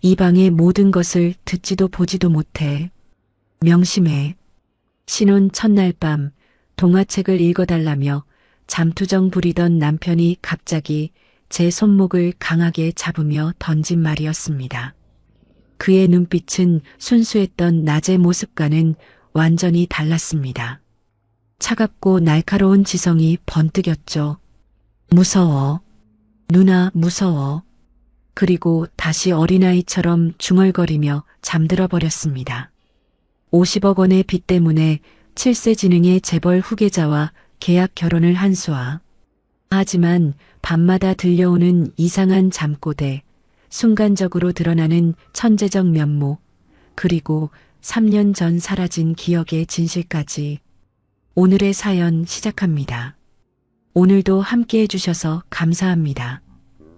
이 방의 모든 것을 듣지도 보지도 못해. 명심해. 신혼 첫날 밤 동화책을 읽어달라며 잠투정 부리던 남편이 갑자기 제 손목을 강하게 잡으며 던진 말이었습니다. 그의 눈빛은 순수했던 낮의 모습과는 완전히 달랐습니다. 차갑고 날카로운 지성이 번뜩였죠. 무서워. 누나 무서워. 그리고 다시 어린아이처럼 중얼거리며 잠들어 버렸습니다. 50억 원의 빚 때문에 7세 지능의 재벌 후계자와 계약 결혼을 한 수아. 하지만 밤마다 들려오는 이상한 잠꼬대, 순간적으로 드러나는 천재적 면모, 그리고 3년 전 사라진 기억의 진실까지. 오늘의 사연 시작합니다. 오늘도 함께 해주셔서 감사합니다.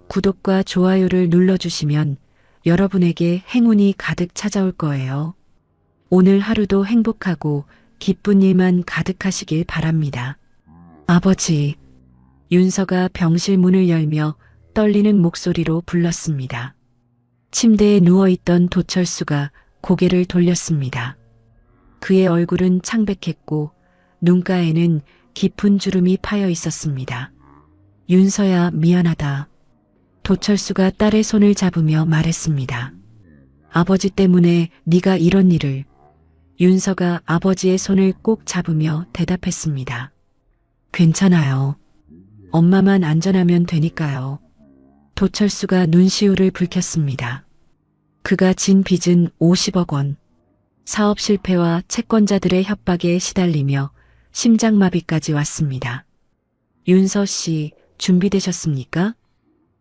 구독과 좋아요를 눌러주시면 여러분에게 행운이 가득 찾아올 거예요. 오늘 하루도 행복하고 기쁜 일만 가득하시길 바랍니다. 아버지. 윤서가 병실 문을 열며 떨리는 목소리로 불렀습니다. 침대에 누워있던 도철수가 고개를 돌렸습니다. 그의 얼굴은 창백했고 눈가에는 깊은 주름이 파여 있었습니다. 윤서야, 미안하다. 도철수가 딸의 손을 잡으며 말했습니다. 아버지 때문에 네가 이런 일을. 윤서가 아버지의 손을 꼭 잡으며 대답했습니다. 괜찮아요. 엄마만 안전하면 되니까요. 도철수가 눈시울을 붉혔습니다. 그가 진 빚은 50억 원. 사업 실패와 채권자들의 협박에 시달리며 심장마비까지 왔습니다. 윤서 씨, 준비되셨습니까?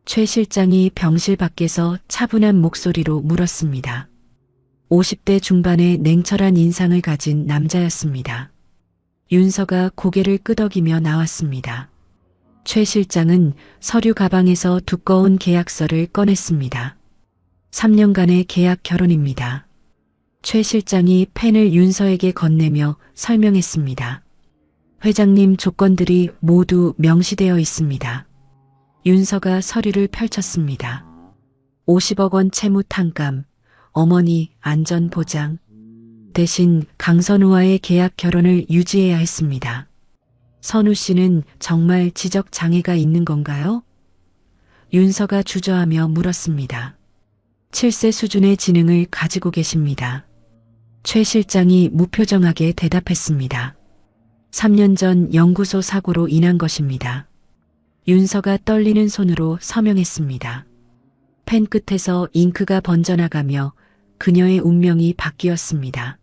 최 실장이 병실 밖에서 차분한 목소리로 물었습니다. 50대 중반의 냉철한 인상을 가진 남자였습니다. 윤서가 고개를 끄덕이며 나왔습니다. 최 실장은 서류 가방에서 두꺼운 계약서를 꺼냈습니다. 3년간의 계약 결혼입니다. 최 실장이 펜을 윤서에게 건네며 설명했습니다. 회장님 조건들이 모두 명시되어 있습니다. 윤서가 서류를 펼쳤습니다. 50억 원 채무 탕감, 어머니 안전 보장. 대신 강선우와의 계약 결혼을 유지해야 했습니다. 선우 씨는 정말 지적 장애가 있는 건가요? 윤서가 주저하며 물었습니다. 7세 수준의 지능을 가지고 계십니다. 최 실장이 무표정하게 대답했습니다. 3년 전 연구소 사고로 인한 것입니다. 윤서가 떨리는 손으로 서명했습니다. 펜 끝에서 잉크가 번져나가며 그녀의 운명이 바뀌었습니다.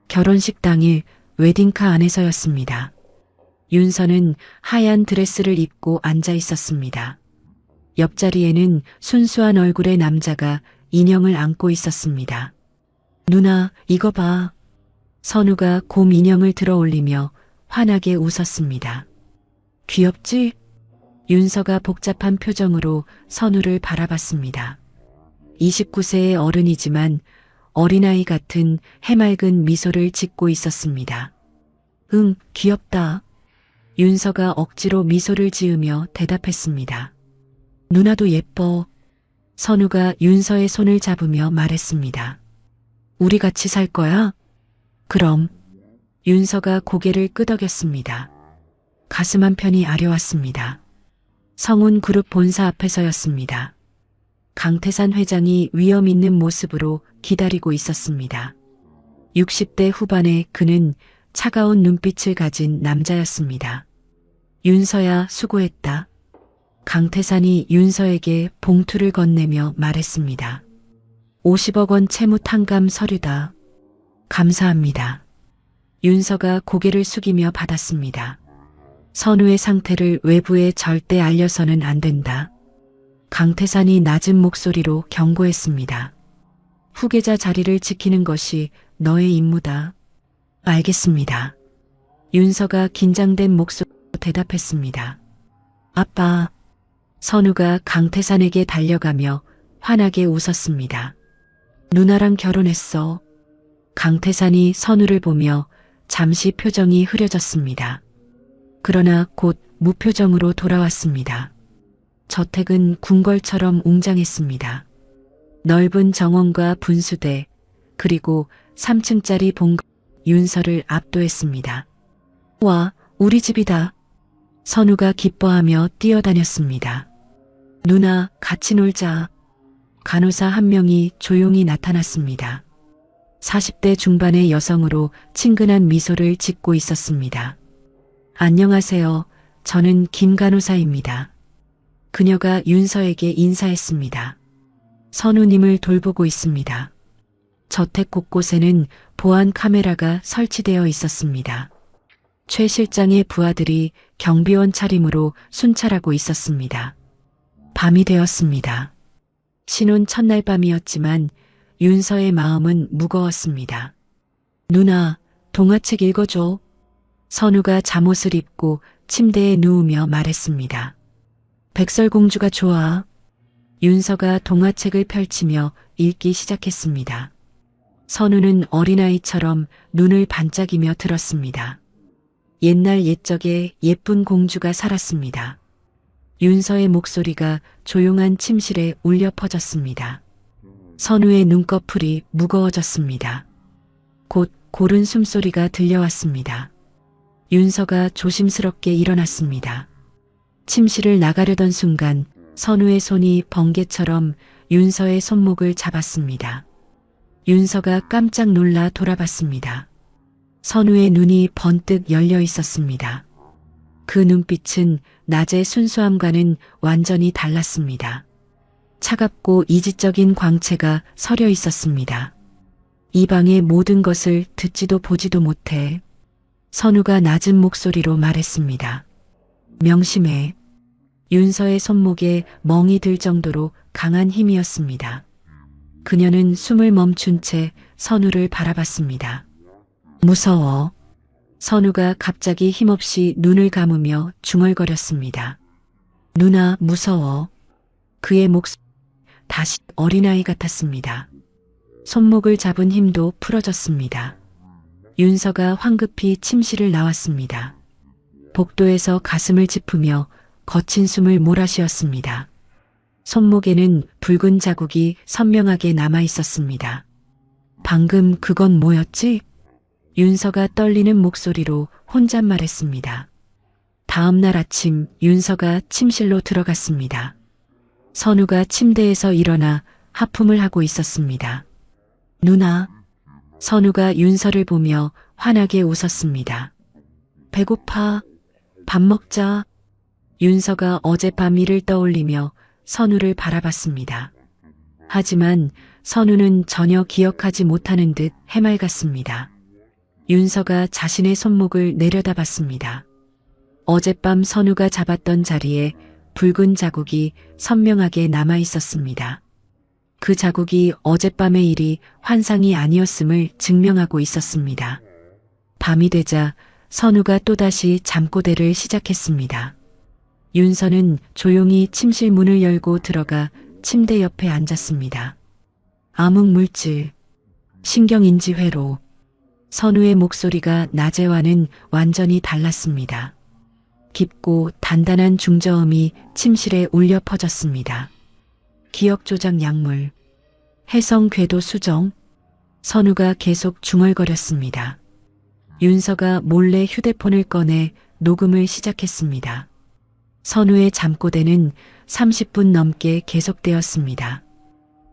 결혼식 당일 웨딩카 안에서였습니다. 윤서는 하얀 드레스를 입고 앉아 있었습니다. 옆자리에는 순수한 얼굴의 남자가 인형을 안고 있었습니다. 누나, 이거 봐. 선우가 곰 인형을 들어 올리며 환하게 웃었습니다. 귀엽지? 윤서가 복잡한 표정으로 선우를 바라봤습니다. 29세의 어른이지만 어린아이 같은 해맑은 미소를 짓고 있었습니다. 응, 귀엽다. 윤서가 억지로 미소를 지으며 대답했습니다. 누나도 예뻐. 선우가 윤서의 손을 잡으며 말했습니다. 우리 같이 살 거야? 그럼. 윤서가 고개를 끄덕였습니다. 가슴 한편이 아려왔습니다. 성운그룹 본사 앞에서였습니다. 강태산 회장이 위험 있는 모습으로 기다리고 있었습니다. 60대 후반의 그는 차가운 눈빛을 가진 남자였습니다. 윤서야, 수고했다. 강태산이 윤서에게 봉투를 건네며 말했습니다. 50억 원 채무 탕감 서류다. 감사합니다. 윤서가 고개를 숙이며 받았습니다. 선우의 상태를 외부에 절대 알려서는 안 된다. 강태산이 낮은 목소리로 경고했습니다. 후계자 자리를 지키는 것이 너의 임무다. 알겠습니다. 윤서가 긴장된 목소리로 대답했습니다. 아빠. 선우가 강태산에게 달려가며 환하게 웃었습니다. 누나랑 결혼했어. 강태산이 선우를 보며 잠시 표정이 흐려졌습니다. 그러나 곧 무표정으로 돌아왔습니다. 저택은 궁궐처럼 웅장했습니다. 넓은 정원과 분수대, 그리고 3층짜리 본가 윤서를 압도했습니다. 와, 우리 집이다. 선우가 기뻐하며 뛰어다녔습니다. 누나, 같이 놀자. 간호사 한 명이 조용히 나타났습니다. 40대 중반의 여성으로 친근한 미소를 짓고 있었습니다. 안녕하세요. 저는 김 간호사입니다. 그녀가 윤서에게 인사했습니다. 선우님을 돌보고 있습니다. 저택 곳곳에는 보안 카메라가 설치되어 있었습니다. 최 실장의 부하들이 경비원 차림으로 순찰하고 있었습니다. 밤이 되었습니다. 신혼 첫날 밤이었지만 윤서의 마음은 무거웠습니다. 누나, 동화책 읽어줘. 선우가 잠옷을 입고 침대에 누우며 말했습니다. 백설공주가 좋아. 윤서가 동화책을 펼치며 읽기 시작했습니다. 선우는 어린아이처럼 눈을 반짝이며 들었습니다. 옛날 옛적에 예쁜 공주가 살았습니다. 윤서의 목소리가 조용한 침실에 울려 퍼졌습니다. 선우의 눈꺼풀이 무거워졌습니다. 곧 고른 숨소리가 들려왔습니다. 윤서가 조심스럽게 일어났습니다. 침실을 나가려던 순간 선우의 손이 번개처럼 윤서의 손목을 잡았습니다. 윤서가 깜짝 놀라 돌아봤습니다. 선우의 눈이 번뜩 열려 있었습니다. 그 눈빛은 낮의 순수함과는 완전히 달랐습니다. 차갑고 이지적인 광채가 서려 있었습니다. 이 방의 모든 것을 듣지도 보지도 못해 선우가 낮은 목소리로 말했습니다. 명심해. 윤서의 손목에 멍이 들 정도로 강한 힘이었습니다. 그녀는 숨을 멈춘 채 선우를 바라봤습니다. 무서워. 선우가 갑자기 힘없이 눈을 감으며 중얼거렸습니다. 누나, 무서워. 그의 목소리 다시 어린아이 같았습니다. 손목을 잡은 힘도 풀어졌습니다. 윤서가 황급히 침실을 나왔습니다. 복도에서 가슴을 짚으며 거친 숨을 몰아쉬었습니다. 손목에는 붉은 자국이 선명하게 남아 있었습니다. 방금 그건 뭐였지? 윤서가 떨리는 목소리로 혼잣말했습니다. 다음 날 아침 윤서가 침실로 들어갔습니다. 선우가 침대에서 일어나 하품을 하고 있었습니다. 누나. 선우가 윤서를 보며 환하게 웃었습니다. 배고파. 밥 먹자. 윤서가 어젯밤 일을 떠올리며 선우를 바라봤습니다. 하지만 선우는 전혀 기억하지 못하는 듯 해맑았습니다. 윤서가 자신의 손목을 내려다봤습니다. 어젯밤 선우가 잡았던 자리에 붉은 자국이 선명하게 남아 있었습니다. 그 자국이 어젯밤의 일이 환상이 아니었음을 증명하고 있었습니다. 밤이 되자 선우가 또다시 잠꼬대를 시작했습니다. 윤서는 조용히 침실 문을 열고 들어가 침대 옆에 앉았습니다. 암흑물질, 신경인지 회로. 선우의 목소리가 낮에와는 완전히 달랐습니다. 깊고 단단한 중저음이 침실에 울려 퍼졌습니다. 기억조작 약물, 해성 궤도 수정. 선우가 계속 중얼거렸습니다. 윤서가 몰래 휴대폰을 꺼내 녹음을 시작했습니다. 선우의 잠꼬대는 30분 넘게 계속되었습니다.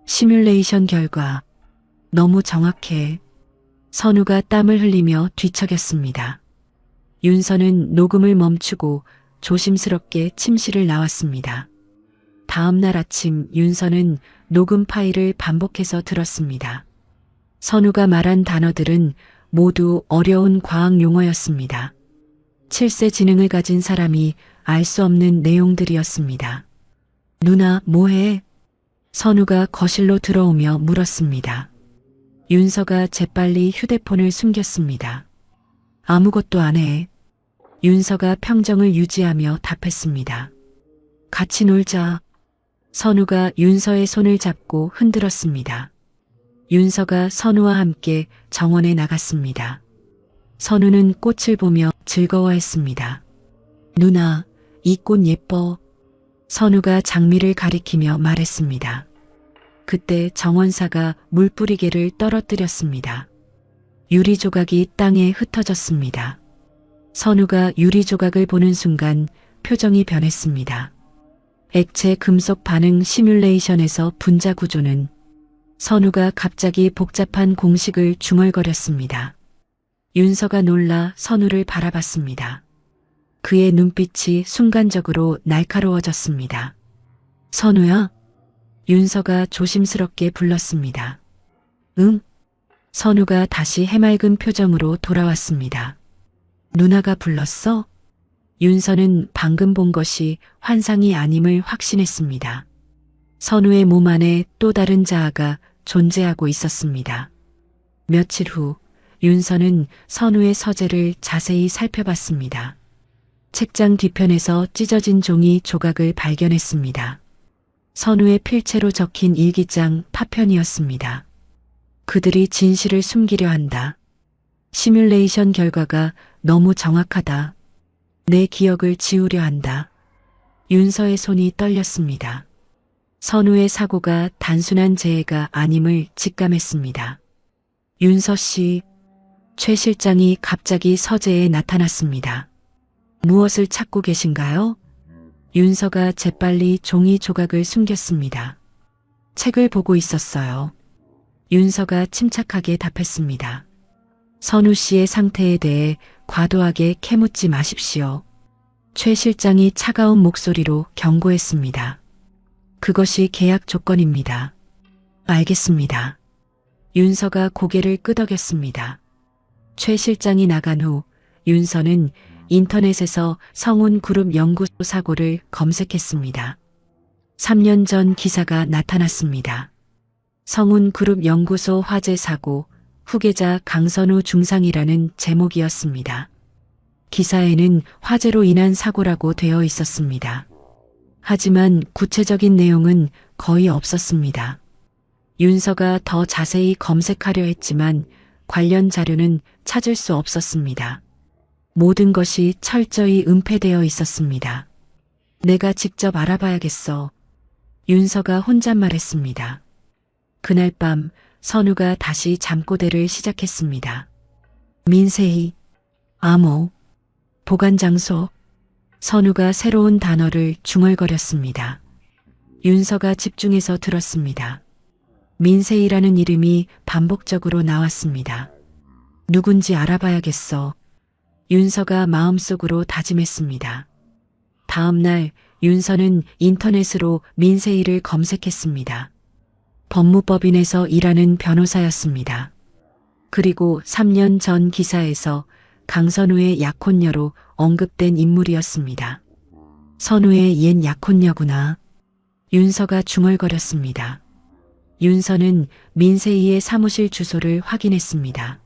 시뮬레이션 결과 너무 정확해. 선우가 땀을 흘리며 뒤척였습니다. 윤서는 녹음을 멈추고 조심스럽게 침실을 나왔습니다. 다음 날 아침 윤서는 녹음 파일을 반복해서 들었습니다. 선우가 말한 단어들은 모두 어려운 과학 용어였습니다. 7세 지능을 가진 사람이 알 수 없는 내용들이었습니다. 누나, 뭐해? 선우가 거실로 들어오며 물었습니다. 윤서가 재빨리 휴대폰을 숨겼습니다. 아무것도 안 해. 윤서가 평정을 유지하며 답했습니다. 같이 놀자. 선우가 윤서의 손을 잡고 흔들었습니다. 윤서가 선우와 함께 정원에 나갔습니다. 선우는 꽃을 보며 즐거워했습니다. 누나, 이 꽃 예뻐. 선우가 장미를 가리키며 말했습니다. 그때 정원사가 물뿌리개를 떨어뜨렸습니다. 유리 조각이 땅에 흩어졌습니다. 선우가 유리 조각을 보는 순간 표정이 변했습니다. 액체 금속 반응 시뮬레이션에서 분자 구조는 선우가 갑자기 복잡한 공식을 중얼거렸습니다. 윤서가 놀라 선우를 바라봤습니다. 그의 눈빛이 순간적으로 날카로워졌습니다. 선우야? 윤서가 조심스럽게 불렀습니다. 응? 선우가 다시 해맑은 표정으로 돌아왔습니다. 누나가 불렀어? 윤서는 방금 본 것이 환상이 아님을 확신했습니다. 선우의 몸 안에 또 다른 자아가 존재하고 있었습니다. 며칠 후 윤서는 선우의 서재를 자세히 살펴봤습니다. 책장 뒤편에서 찢어진 종이 조각을 발견했습니다. 선우의 필체로 적힌 일기장 파편이었습니다. 그들이 진실을 숨기려 한다. 시뮬레이션 결과가 너무 정확하다. 내 기억을 지우려 한다. 윤서의 손이 떨렸습니다. 선우의 사고가 단순한 재해가 아님을 직감했습니다. 윤서 씨, 최 실장이 갑자기 서재에 나타났습니다. 무엇을 찾고 계신가요? 윤서가 재빨리 종이 조각을 숨겼습니다. 책을 보고 있었어요. 윤서가 침착하게 답했습니다. 선우 씨의 상태에 대해 과도하게 캐묻지 마십시오. 최 실장이 차가운 목소리로 경고했습니다. 그것이 계약 조건입니다. 알겠습니다. 윤서가 고개를 끄덕였습니다. 최 실장이 나간 후 윤서는 인터넷에서 성운그룹 연구소 사고를 검색했습니다. 3년 전 기사가 나타났습니다. 성운그룹 연구소 화재 사고, 후계자 강선우 중상이라는 제목이었습니다. 기사에는 화재로 인한 사고라고 되어 있었습니다. 하지만 구체적인 내용은 거의 없었습니다. 윤서가 더 자세히 검색하려 했지만 관련 자료는 찾을 수 없었습니다. 모든 것이 철저히 은폐되어 있었습니다. 내가 직접 알아봐야겠어. 윤서가 혼잣말했습니다. 그날 밤 선우가 다시 잠꼬대를 시작했습니다. 민세희, 암호, 보관 장소. 선우가 새로운 단어를 중얼거렸습니다. 윤서가 집중해서 들었습니다. 민세희라는 이름이 반복적으로 나왔습니다. 누군지 알아봐야겠어. 윤서가 마음속으로 다짐했습니다. 다음 날 윤서는 인터넷으로 민세희를 검색했습니다. 법무법인에서 일하는 변호사였습니다. 그리고 3년 전 기사에서 강선우의 약혼녀로 언급된 인물이었습니다. 선우의 옛 약혼녀구나. 윤서가 중얼거렸습니다. 윤서는 민세희의 사무실 주소를 확인했습니다.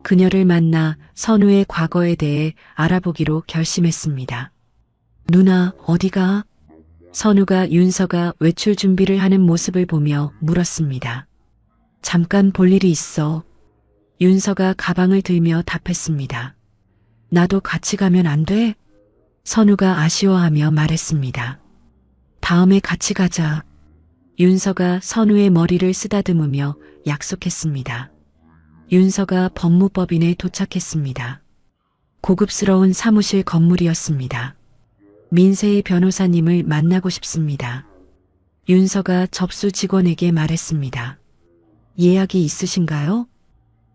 그녀를 만나 선우의 과거에 대해 알아보기로 결심했습니다. 누나, 어디가? 선우가 윤서가 외출 준비를 하는 모습을 보며 물었습니다. 잠깐 볼 일이 있어. 윤서가 가방을 들며 답했습니다. 나도 같이 가면 안 돼? 선우가 아쉬워하며 말했습니다. 다음에 같이 가자. 윤서가 선우의 머리를 쓰다듬으며 약속했습니다. 윤서가 법무법인에 도착했습니다. 고급스러운 사무실 건물이었습니다. 민세희 변호사님을 만나고 싶습니다. 윤서가 접수 직원에게 말했습니다. 예약이 있으신가요?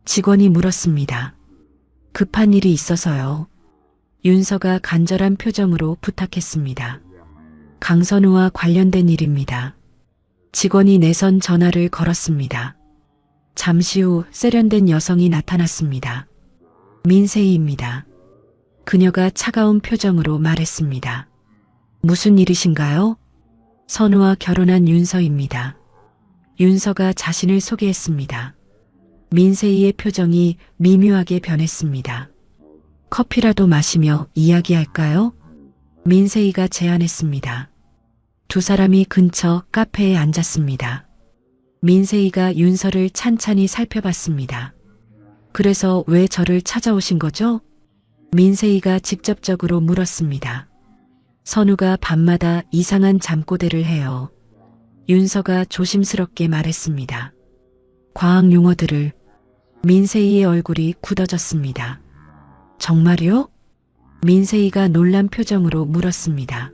직원이 물었습니다. 급한 일이 있어서요. 윤서가 간절한 표정으로 부탁했습니다. 강선우와 관련된 일입니다. 직원이 내선 전화를 걸었습니다. 잠시 후 세련된 여성이 나타났습니다. 민세희입니다. 그녀가 차가운 표정으로 말했습니다. 무슨 일이신가요? 선우와 결혼한 윤서입니다. 윤서가 자신을 소개했습니다. 민세희의 표정이 미묘하게 변했습니다. 커피라도 마시며 이야기할까요? 민세희가 제안했습니다. 두 사람이 근처 카페에 앉았습니다. 민세희가 윤서를 찬찬히 살펴봤습니다. 그래서 왜 저를 찾아오신 거죠? 민세희가 직접적으로 물었습니다. 선우가 밤마다 이상한 잠꼬대를 해요. 윤서가 조심스럽게 말했습니다. 과학 용어들을. 민세이의 얼굴이 굳어졌습니다. 정말요? 민세이가 놀란 표정으로 물었습니다.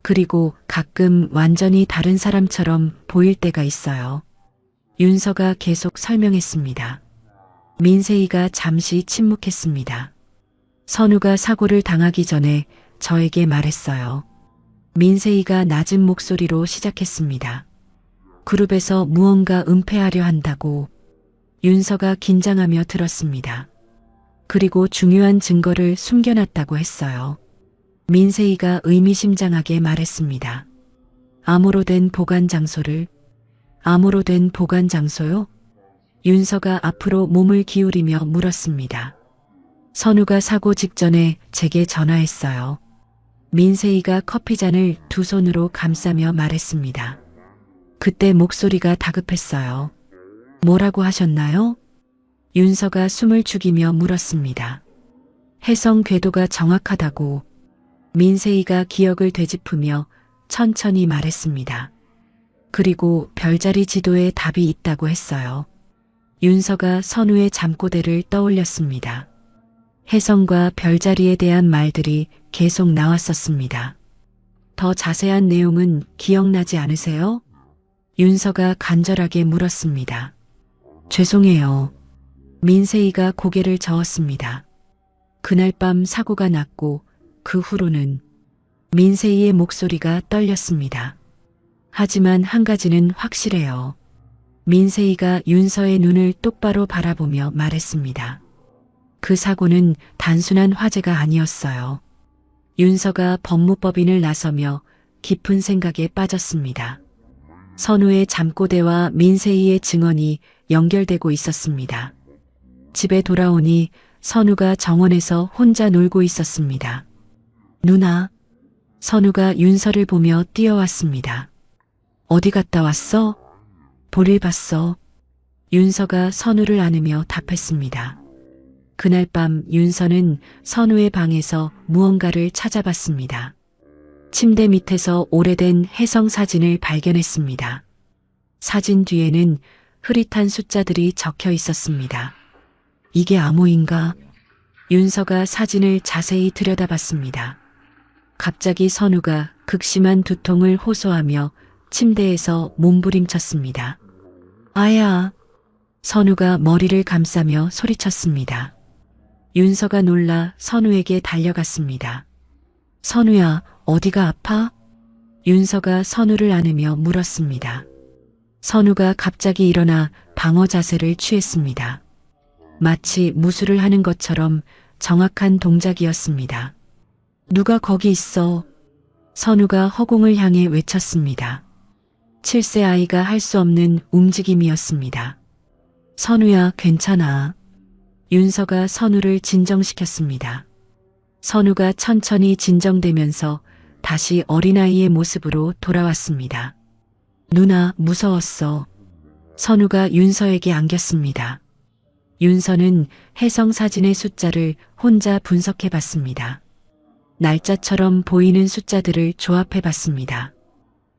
그리고 가끔 완전히 다른 사람처럼 보일 때가 있어요. 윤서가 계속 설명했습니다. 민세이가 잠시 침묵했습니다. 선우가 사고를 당하기 전에 저에게 말했어요. 민세이가 낮은 목소리로 시작했습니다. 그룹에서 무언가 은폐하려 한다고. 윤서가 긴장하며 들었습니다. 그리고 중요한 증거를 숨겨놨다고 했어요. 민세이가 의미심장하게 말했습니다. 암호로 된 보관 장소를. 암호로 된 보관 장소요? 윤서가 앞으로 몸을 기울이며 물었습니다. 선우가 사고 직전에 제게 전화했어요. 민세이가 커피잔을 두 손으로 감싸며 말했습니다. 그때 목소리가 다급했어요. 뭐라고 하셨나요? 윤서가 숨을 죽이며 물었습니다. 해성 궤도가 정확하다고. 민세이가 기억을 되짚으며 천천히 말했습니다. 그리고 별자리 지도에 답이 있다고 했어요. 윤서가 선우의 잠꼬대를 떠올렸습니다. 해성과 별자리에 대한 말들이 계속 나왔었습니다. 더 자세한 내용은 기억나지 않으세요? 윤서가 간절하게 물었습니다. 죄송해요. 민세이가 고개를 저었습니다. 그날 밤 사고가 났고 그 후로는. 민세이의 목소리가 떨렸습니다. 하지만 한 가지는 확실해요. 민세이가 윤서의 눈을 똑바로 바라보며 말했습니다. 그 사고는 단순한 화재가 아니었어요. 윤서가 법무법인을 나서며 깊은 생각에 빠졌습니다. 선우의 잠꼬대와 민세이의 증언이 연결되고 있었습니다. 집에 돌아오니 선우가 정원에서 혼자 놀고 있었습니다. 누나. 선우가 윤서를 보며 뛰어왔습니다. 어디 갔다 왔어? 볼일 봤어. 윤서가 선우를 안으며 답했습니다. 그날 밤 윤서는 선우의 방에서 무언가를 찾아봤습니다. 침대 밑에서 오래된 해성 사진을 발견했습니다. 사진 뒤에는 흐릿한 숫자들이 적혀 있었습니다. 이게 암호인가? 윤서가 사진을 자세히 들여다봤습니다. 갑자기 선우가 극심한 두통을 호소하며 침대에서 몸부림쳤습니다. 아야! 선우가 머리를 감싸며 소리쳤습니다. 윤서가 놀라 선우에게 달려갔습니다. 선우야, 어디가 아파? 윤서가 선우를 안으며 물었습니다. 선우가 갑자기 일어나 방어 자세를 취했습니다. 마치 무술을 하는 것처럼 정확한 동작이었습니다. 누가 거기 있어? 선우가 허공을 향해 외쳤습니다. 7세 아이가 할 수 없는 움직임이었습니다. 선우야, 괜찮아. 윤서가 선우를 진정시켰습니다. 선우가 천천히 진정되면서 다시 어린아이의 모습으로 돌아왔습니다. 누나, 무서웠어. 선우가 윤서에게 안겼습니다. 윤서는 해성 사진의 숫자를 혼자 분석해 봤습니다. 날짜처럼 보이는 숫자들을 조합해 봤습니다.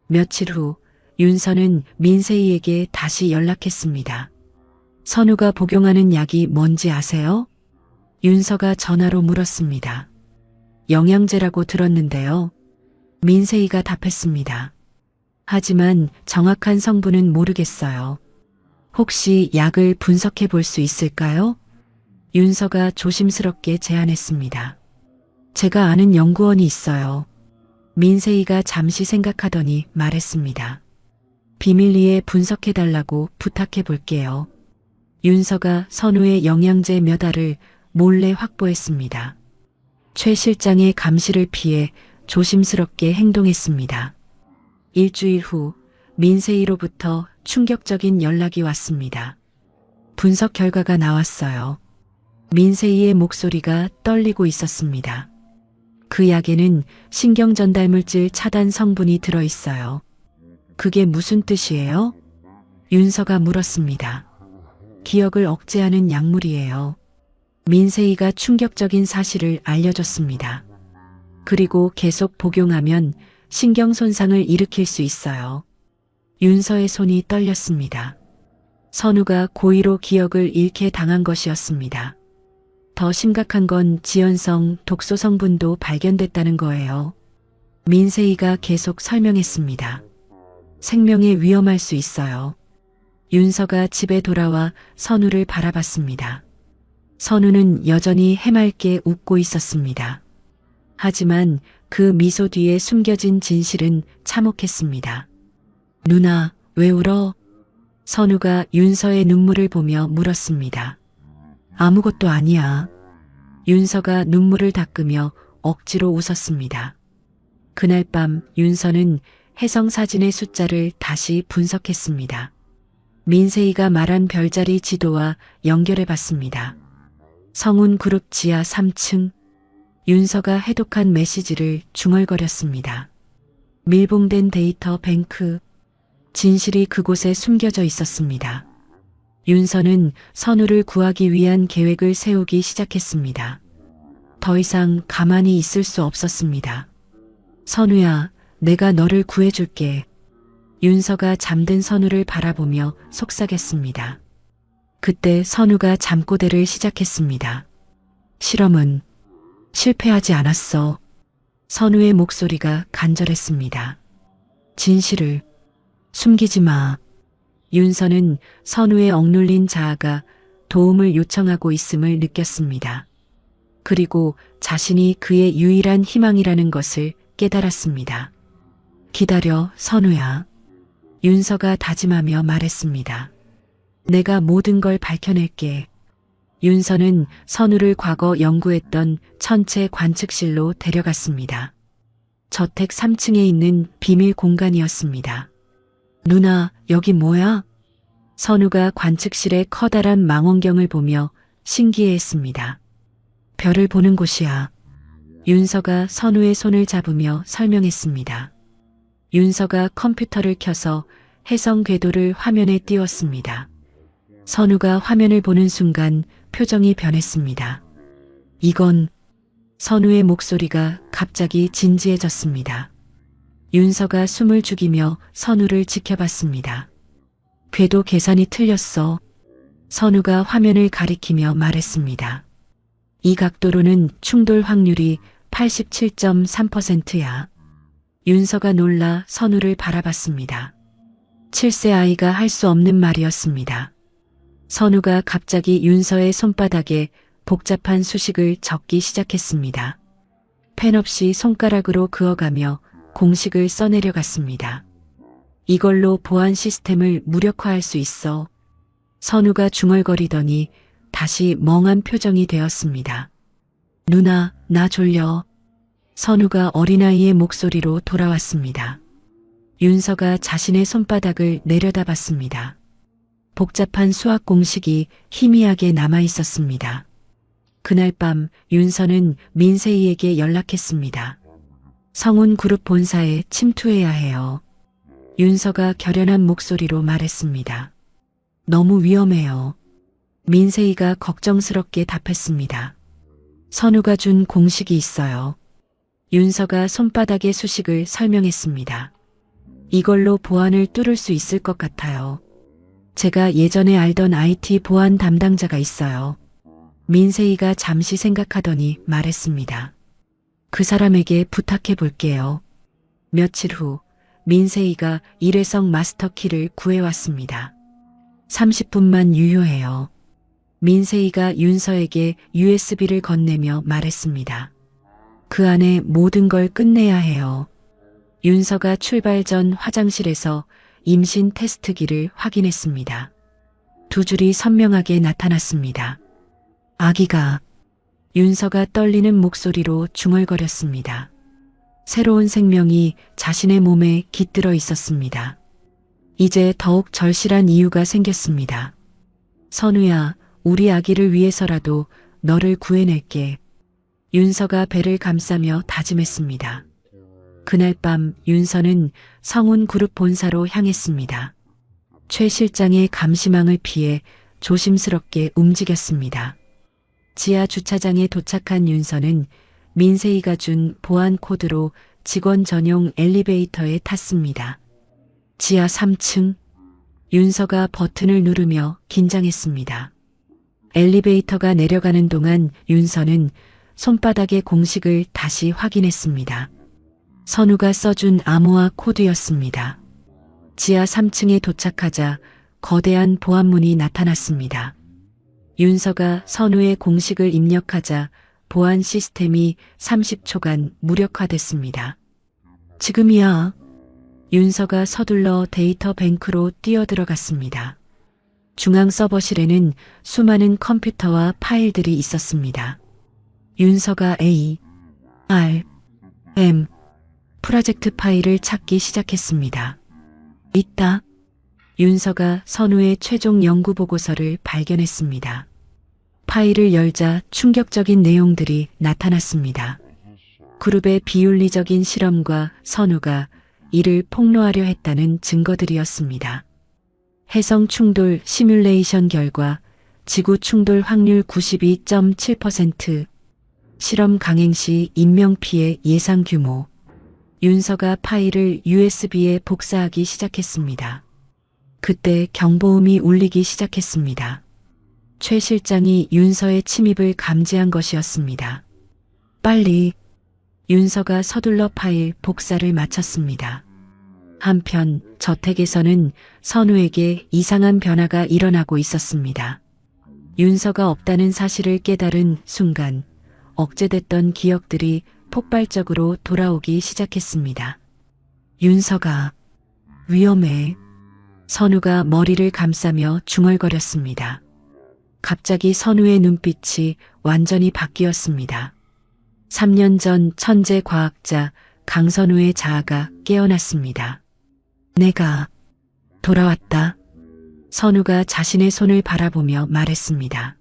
며칠 후 윤서는 민세이에게 다시 연락했습니다. 선우가 복용하는 약이 뭔지 아세요? 윤서가 전화로 물었습니다. 영양제라고 들었는데요. 민세이가 답했습니다. 하지만 정확한 성분은 모르겠어요. 혹시 약을 분석해 볼 수 있을까요? 윤서가 조심스럽게 제안했습니다. 제가 아는 연구원이 있어요. 민세이가 잠시 생각하더니 말했습니다. 비밀리에 분석해달라고 부탁해 볼게요. 윤서가 선우의 영양제 몇 알을 몰래 확보했습니다. 최 실장의 감시를 피해 조심스럽게 행동했습니다. 일주일 후 민세이로부터 충격적인 연락이 왔습니다. 분석 결과가 나왔어요. 민세이의 목소리가 떨리고 있었습니다. 그 약에는 신경전달물질 차단 성분이 들어있어요. 그게 무슨 뜻이에요? 윤서가 물었습니다. 기억을 억제하는 약물이에요. 민세이가 충격적인 사실을 알려줬습니다. 그리고 계속 복용하면 신경 손상을 일으킬 수 있어요. 윤서의 손이 떨렸습니다. 선우가 고의로 기억을 잃게 당한 것이었습니다. 더 심각한 건 지연성 독소 성분도 발견됐다는 거예요. 민세이가 계속 설명했습니다. 생명에 위험할 수 있어요. 윤서가 집에 돌아와 선우를 바라봤습니다. 선우는 여전히 해맑게 웃고 있었습니다. 하지만 그 미소 뒤에 숨겨진 진실은 참혹했습니다. 누나, 왜 울어? 선우가 윤서의 눈물을 보며 물었습니다. 아무것도 아니야. 윤서가 눈물을 닦으며 억지로 웃었습니다. 그날 밤 윤서는 혜성 사진의 숫자를 다시 분석했습니다. 민세이가 말한 별자리 지도와 연결해 봤습니다. 성운그룹 지하 3층. 윤서가 해독한 메시지를 중얼거렸습니다. 밀봉된 데이터 뱅크. 진실이 그곳에 숨겨져 있었습니다. 윤서는 선우를 구하기 위한 계획을 세우기 시작했습니다. 더 이상 가만히 있을 수 없었습니다. 선우야, 내가 너를 구해줄게. 윤서가 잠든 선우를 바라보며 속삭였습니다. 그때 선우가 잠꼬대를 시작했습니다. 실험은 실패하지 않았어. 선우의 목소리가 간절했습니다. 진실을 숨기지 마. 윤서는 선우의 억눌린 자아가 도움을 요청하고 있음을 느꼈습니다. 그리고 자신이 그의 유일한 희망이라는 것을 깨달았습니다. 기다려, 선우야. 윤서가 다짐하며 말했습니다. 내가 모든 걸 밝혀낼게. 윤서는 선우를 과거 연구했던 천체 관측실로 데려갔습니다. 저택 3층에 있는 비밀 공간이었습니다. 누나, 여기 뭐야? 선우가 관측실의 커다란 망원경을 보며 신기해했습니다. 별을 보는 곳이야. 윤서가 선우의 손을 잡으며 설명했습니다. 윤서가 컴퓨터를 켜서 혜성 궤도를 화면에 띄웠습니다. 선우가 화면을 보는 순간 표정이 변했습니다. 이건 선우의 목소리가 갑자기 진지해졌습니다. 윤서가 숨을 죽이며 선우를 지켜봤습니다. 궤도 계산이 틀렸어. 선우가 화면을 가리키며 말했습니다. 이 각도로는 충돌 확률이 87.3%야. 윤서가 놀라 선우를 바라봤습니다. 7세 아이가 할 수 없는 말이었습니다. 선우가 갑자기 윤서의 손바닥에 복잡한 수식을 적기 시작했습니다. 펜 없이 손가락으로 그어가며 공식을 써내려갔습니다. 이걸로 보안 시스템을 무력화할 수 있어. 선우가 중얼거리더니 다시 멍한 표정이 되었습니다. 누나, 나 졸려. 선우가 어린아이의 목소리로 돌아왔습니다. 윤서가 자신의 손바닥을 내려다봤습니다. 복잡한 수학 공식이 희미하게 남아 있었습니다. 그날 밤 윤서는 민세이에게 연락했습니다. 성운그룹 본사에 침투해야 해요. 윤서가 결연한 목소리로 말했습니다. 너무 위험해요. 민세이가 걱정스럽게 답했습니다. 선우가 준 공식이 있어요. 윤서가 손바닥의 수식을 설명했습니다. 이걸로 보안을 뚫을 수 있을 것 같아요. 제가 예전에 알던 IT 보안 담당자가 있어요. 민세이가 잠시 생각하더니 말했습니다. 그 사람에게 부탁해 볼게요. 며칠 후 민세이가 일회성 마스터키를 구해왔습니다. 30분만 유효해요. 민세이가 윤서에게 USB를 건네며 말했습니다. 그 안에 모든 걸 끝내야 해요. 윤서가 출발 전 화장실에서 임신 테스트기를 확인했습니다. 두 줄이 선명하게 나타났습니다. 아기가. 윤서가 떨리는 목소리로 중얼거렸습니다. 새로운 생명이 자신의 몸에 깃들어 있었습니다. 이제 더욱 절실한 이유가 생겼습니다. 선우야, 우리 아기를 위해서라도 너를 구해낼게. 윤서가 배를 감싸며 다짐했습니다. 그날 밤 윤서는 성운그룹 본사로 향했습니다. 최 실장의 감시망을 피해 조심스럽게 움직였습니다. 지하 주차장에 도착한 윤서는 민세이가 준 보안 코드로 직원 전용 엘리베이터에 탔습니다. 지하 3층. 윤서가 버튼을 누르며 긴장했습니다. 엘리베이터가 내려가는 동안 윤서는 손바닥의 공식을 다시 확인했습니다. 선우가 써준 암호화 코드였습니다. 지하 3층에 도착하자 거대한 보안문이 나타났습니다. 윤서가 선우의 공식을 입력하자 보안 시스템이 30초간 무력화됐습니다. 지금이야. 윤서가 서둘러 데이터 뱅크로 뛰어들어갔습니다. 중앙 서버실에는 수많은 컴퓨터와 파일들이 있었습니다. 윤서가 A, R, M 프로젝트 파일을 찾기 시작했습니다. 있다. 윤서가 선우의 최종 연구 보고서를 발견했습니다. 파일을 열자 충격적인 내용들이 나타났습니다. 그룹의 비윤리적인 실험과 선우가 이를 폭로하려 했다는 증거들이었습니다. 해성 충돌 시뮬레이션 결과 지구 충돌 확률 92.7%, 실험 강행 시 인명피해 예상 규모. 윤서가 파일을 USB에 복사하기 시작했습니다. 그때 경보음이 울리기 시작했습니다. 최 실장이 윤서의 침입을 감지한 것이었습니다. 빨리. 윤서가 서둘러 파일 복사를 마쳤습니다. 한편 저택에서는 선우에게 이상한 변화가 일어나고 있었습니다. 윤서가 없다는 사실을 깨달은 순간 억제됐던 기억들이 폭발적으로 돌아오기 시작했습니다. 윤서가 위험해. 선우가 머리를 감싸며 중얼거렸습니다. 갑자기 선우의 눈빛이 완전히 바뀌었습니다. 3년 전 천재 과학자 강선우의 자아가 깨어났습니다. 내가 돌아왔다. 선우가 자신의 손을 바라보며 말했습니다.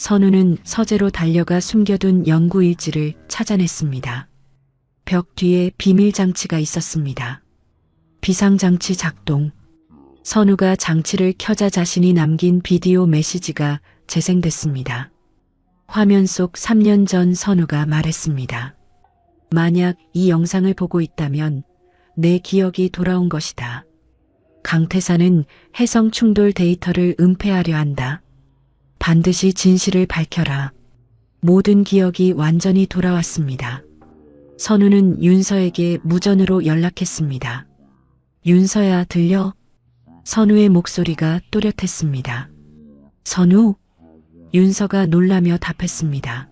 선우는 서재로 달려가 숨겨둔 연구 일지를 찾아냈습니다. 벽 뒤에 비밀 장치가 있었습니다. 비상장치 작동. 선우가 장치를 켜자 자신이 남긴 비디오 메시지가 재생됐습니다. 화면 속 3년 전 선우가 말했습니다. 만약 이 영상을 보고 있다면 내 기억이 돌아온 것이다. 강태사는 해성 충돌 데이터를 은폐하려 한다. 반드시 진실을 밝혀라. 모든 기억이 완전히 돌아왔습니다. 선우는 윤서에게 무전으로 연락했습니다. 윤서야, 들려? 선우의 목소리가 또렷했습니다. 선우? 윤서가 놀라며 답했습니다.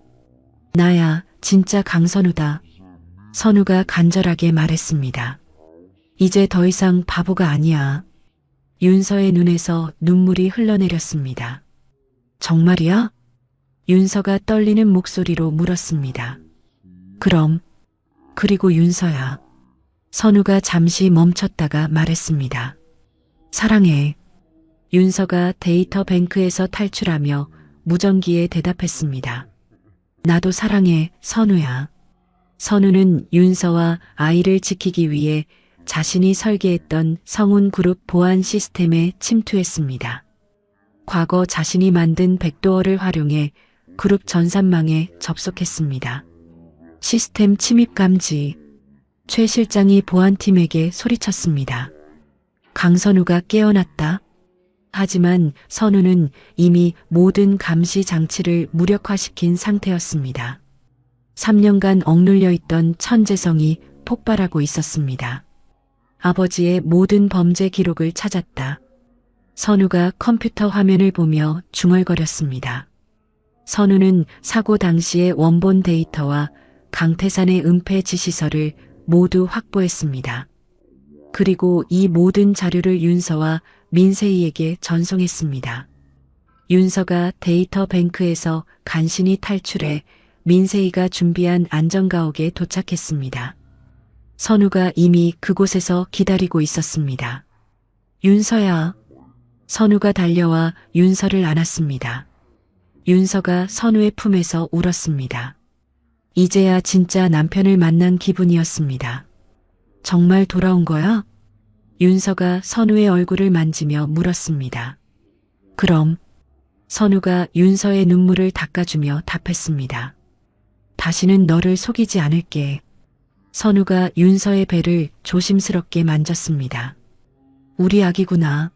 나야, 진짜 강선우다. 선우가 간절하게 말했습니다. 이제 더 이상 바보가 아니야. 윤서의 눈에서 눈물이 흘러내렸습니다. 정말이야? 윤서가 떨리는 목소리로 물었습니다. 그럼. 그리고 윤서야. 선우가 잠시 멈췄다가 말했습니다. 사랑해. 윤서가 데이터 뱅크에서 탈출하며 무전기에 대답했습니다. 나도 사랑해, 선우야. 선우는 윤서와 아이를 지키기 위해 자신이 설계했던 성운그룹 보안 시스템에 침투했습니다. 과거 자신이 만든 백도어를 활용해 그룹 전산망에 접속했습니다. 시스템 침입 감지. 최 실장이 보안팀에게 소리쳤습니다. 강선우가 깨어났다. 하지만 선우는 이미 모든 감시 장치를 무력화시킨 상태였습니다. 3년간 억눌려 있던 천재성이 폭발하고 있었습니다. 아버지의 모든 범죄 기록을 찾았다. 선우가 컴퓨터 화면을 보며 중얼거렸습니다. 선우는 사고 당시의 원본 데이터와 강태산의 은폐 지시서를 모두 확보했습니다. 그리고 이 모든 자료를 윤서와 민세희에게 전송했습니다. 윤서가 데이터 뱅크에서 간신히 탈출해 민세희가 준비한 안전가옥에 도착했습니다. 선우가 이미 그곳에서 기다리고 있었습니다. 윤서야. 선우가 달려와 윤서를 안았습니다. 윤서가 선우의 품에서 울었습니다. 이제야 진짜 남편을 만난 기분이었습니다. 정말 돌아온 거야? 윤서가 선우의 얼굴을 만지며 물었습니다. 그럼. 선우가 윤서의 눈물을 닦아주며 답했습니다. 다시는 너를 속이지 않을게. 선우가 윤서의 배를 조심스럽게 만졌습니다. 우리 아기구나.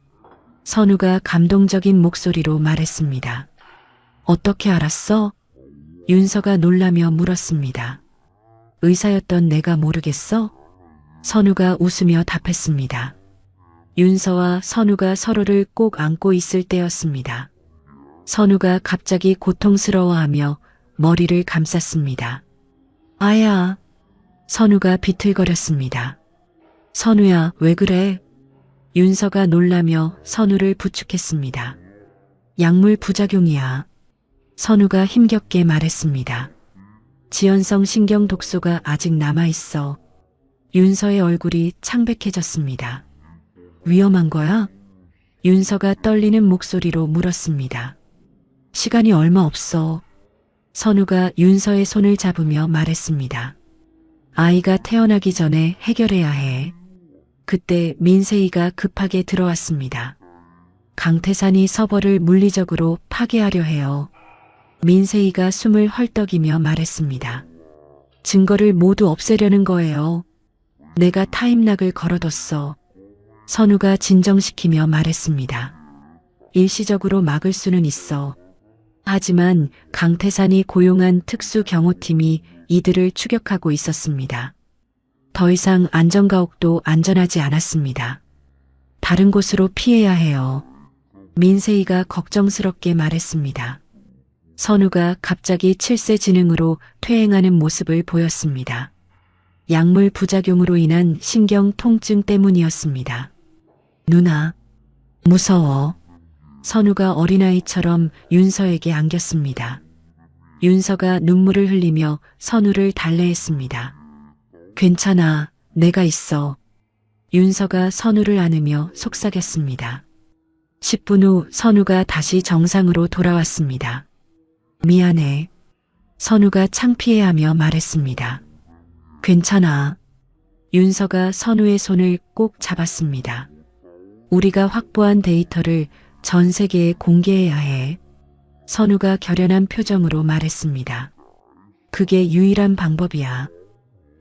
선우가 감동적인 목소리로 말했습니다. 어떻게 알았어? 윤서가 놀라며 물었습니다. 의사였던 내가 모르겠어? 선우가 웃으며 답했습니다. 윤서와 선우가 서로를 꼭 안고 있을 때였습니다. 선우가 갑자기 고통스러워하며 머리를 감쌌습니다. 아야. 선우가 비틀거렸습니다. 선우야, 왜 그래? 윤서가 놀라며 선우를 부축했습니다. 약물 부작용이야. 선우가 힘겹게 말했습니다. 지연성 신경 독소가 아직 남아있어. 윤서의 얼굴이 창백해졌습니다. 위험한 거야? 윤서가 떨리는 목소리로 물었습니다. 시간이 얼마 없어. 선우가 윤서의 손을 잡으며 말했습니다. 아이가 태어나기 전에 해결해야 해. 그때 민세이가 급하게 들어왔습니다. 강태산이 서버를 물리적으로 파괴하려 해요. 민세이가 숨을 헐떡이며 말했습니다. 증거를 모두 없애려는 거예요. 내가 타임락을 걸어뒀어. 선우가 진정시키며 말했습니다. 일시적으로 막을 수는 있어. 하지만 강태산이 고용한 특수경호팀이 이들을 추격하고 있었습니다. 더 이상 안전가옥도 안전하지 않았습니다. 다른 곳으로 피해야 해요. 민세이가 걱정스럽게 말했습니다. 선우가 갑자기 칠세지능으로 퇴행하는 모습을 보였습니다. 약물 부작용으로 인한 신경 통증 때문이었습니다. 누나, 무서워. 선우가 어린아이처럼 윤서에게 안겼습니다. 윤서가 눈물을 흘리며 선우를 달래했습니다. 괜찮아, 내가 있어. 윤서가 선우를 안으며 속삭였습니다. 10분 후 선우가 다시 정상으로 돌아왔습니다. 미안해. 선우가 창피해하며 말했습니다. 괜찮아. 윤서가 선우의 손을 꼭 잡았습니다. 우리가 확보한 데이터를 전 세계에 공개해야 해. 선우가 결연한 표정으로 말했습니다. 그게 유일한 방법이야.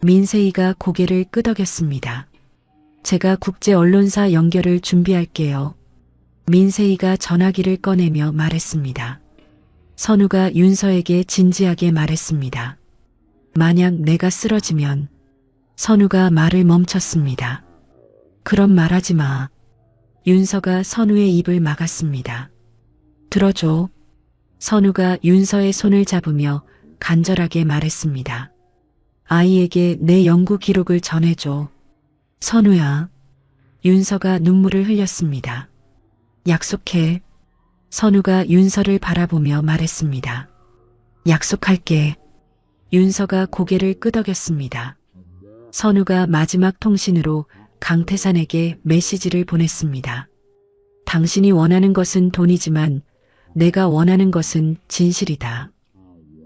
민세이가 고개를 끄덕였습니다. 제가 국제 언론사 연결을 준비할게요. 민세이가 전화기를 꺼내며 말했습니다. 선우가 윤서에게 진지하게 말했습니다. 만약 내가 쓰러지면. 선우가 말을 멈췄습니다. 그런 말하지 마. 윤서가 선우의 입을 막았습니다. 들어줘. 선우가 윤서의 손을 잡으며 간절하게 말했습니다. 아이에게 내 연구 기록을 전해줘. 선우야. 윤서가 눈물을 흘렸습니다. 약속해. 선우가 윤서를 바라보며 말했습니다. 약속할게. 윤서가 고개를 끄덕였습니다. 선우가 마지막 통신으로 강태산에게 메시지를 보냈습니다. 당신이 원하는 것은 돈이지만 내가 원하는 것은 진실이다.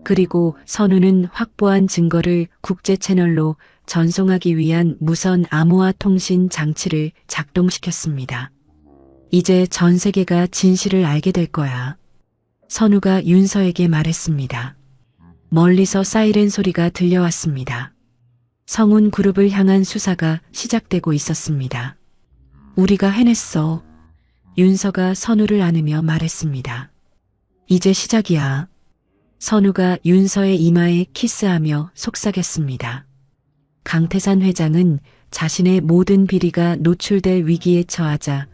그리고 선우는 확보한 증거를 국제 채널로 전송하기 위한 무선 암호화 통신 장치를 작동시켰습니다. 이제 전 세계가 진실을 알게 될 거야. 선우가 윤서에게 말했습니다. 멀리서 사이렌 소리가 들려왔습니다. 성운 그룹을 향한 수사가 시작되고 있었습니다. 우리가 해냈어. 윤서가 선우를 안으며 말했습니다. 이제 시작이야. 선우가 윤서의 이마에 키스하며 속삭였습니다. 강태산 회장은 자신의 모든 비리가 노출될 위기에 처하자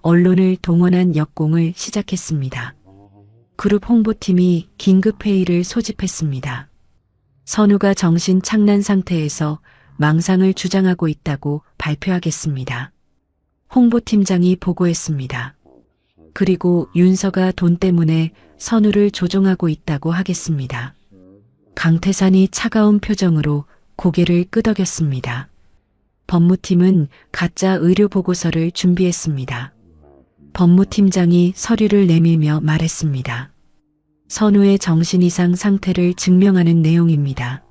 언론을 동원한 역공을 시작했습니다. 그룹 홍보팀이 긴급회의를 소집했습니다. 선우가 정신 착란 상태에서 망상을 주장하고 있다고 발표하겠습니다. 홍보팀장이 보고했습니다. 그리고 윤서가 돈 때문에 선우를 조종하고 있다고 하겠습니다. 강태산이 차가운 표정으로 고개를 끄덕였습니다. 법무팀은 가짜 의료 보고서를 준비했습니다. 법무팀장이 서류를 내밀며 말했습니다. 선우의 정신 이상 상태를 증명하는 내용입니다.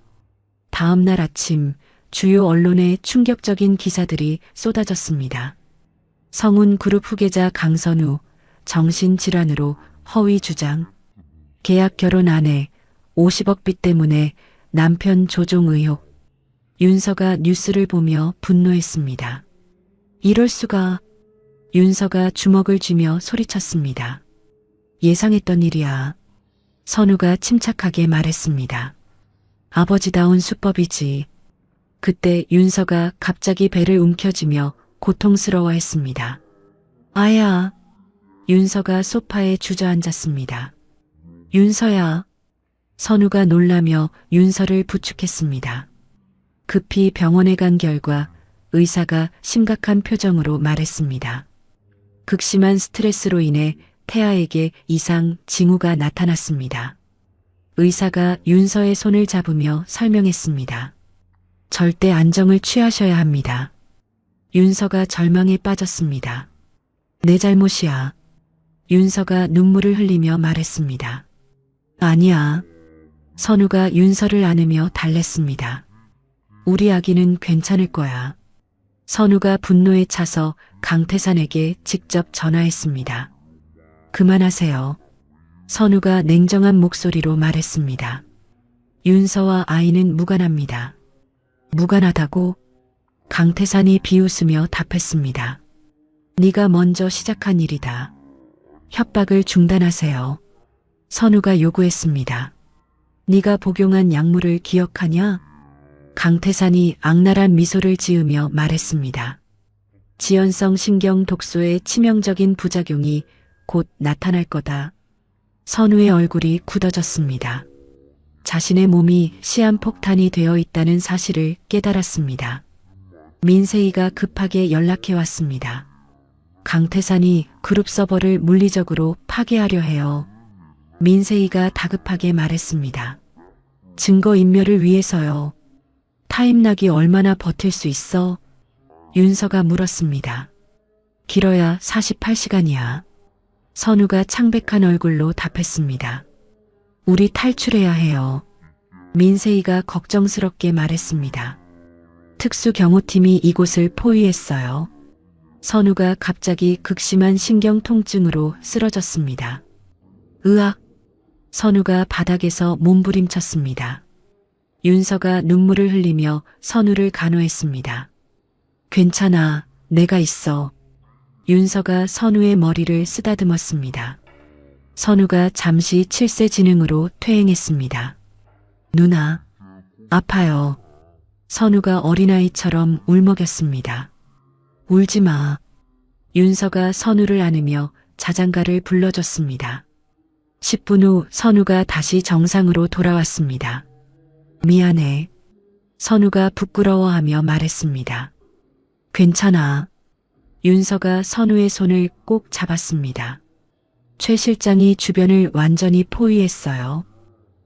다음 날 아침 주요 언론에 충격적인 기사들이 쏟아졌습니다. 성운 그룹 후계자 강선우, 정신질환으로 허위 주장, 계약 결혼 아내, 50억 빚 때문에 남편 조종 의혹. 윤서가 뉴스를 보며 분노했습니다. 이럴 수가. 윤서가 주먹을 쥐며 소리쳤습니다. 예상했던 일이야. 선우가 침착하게 말했습니다. 아버지다운 수법이지. 그때 윤서가 갑자기 배를 움켜쥐며 고통스러워했습니다. 아야. 윤서가 소파에 주저앉았습니다. 윤서야. 선우가 놀라며 윤서를 부축했습니다. 급히 병원에 간 결과 의사가 심각한 표정으로 말했습니다. 극심한 스트레스로 인해 태아에게 이상 징후가 나타났습니다. 의사가 윤서의 손을 잡으며 설명했습니다. 절대 안정을 취하셔야 합니다. 윤서가 절망에 빠졌습니다. 내 잘못이야. 윤서가 눈물을 흘리며 말했습니다. 아니야. 선우가 윤서를 안으며 달랬습니다. 우리 아기는 괜찮을 거야. 선우가 분노에 차서 강태산에게 직접 전화했습니다. 그만하세요. 선우가 냉정한 목소리로 말했습니다. 윤서와 아이는 무관합니다. 무관하다고? 강태산이 비웃으며 답했습니다. 네가 먼저 시작한 일이다. 협박을 중단하세요. 선우가 요구했습니다. 네가 복용한 약물을 기억하냐? 강태산이 악랄한 미소를 지으며 말했습니다. 지연성 신경 독소의 치명적인 부작용이 곧 나타날 거다. 선우의 얼굴이 굳어졌습니다. 자신의 몸이 시한폭탄이 되어 있다는 사실을 깨달았습니다. 민세이가 급하게 연락해 왔습니다. 강태산이 그룹 서버를 물리적으로 파괴하려 해요. 민세이가 다급하게 말했습니다. 증거인멸을 위해서요. 타임락이 얼마나 버틸 수 있어? 윤서가 물었습니다. 길어야 48시간이야. 선우가 창백한 얼굴로 답했습니다. 우리 탈출해야 해요. 민세이가 걱정스럽게 말했습니다. 특수경호팀이 이곳을 포위했어요. 선우가 갑자기 극심한 신경 통증으로 쓰러졌습니다. 으악! 선우가 바닥에서 몸부림쳤습니다. 윤서가 눈물을 흘리며 선우를 간호했습니다. 괜찮아, 내가 있어. 윤서가 선우의 머리를 쓰다듬었습니다. 선우가 잠시 칠세지능으로 퇴행했습니다. 누나, 아파요. 선우가 어린아이처럼 울먹였습니다. 울지 마. 윤서가 선우를 안으며 자장가를 불러줬습니다. 10분 후 선우가 다시 정상으로 돌아왔습니다. 미안해. 선우가 부끄러워하며 말했습니다. 괜찮아. 윤서가 선우의 손을 꼭 잡았습니다. 최 실장이 주변을 완전히 포위했어요.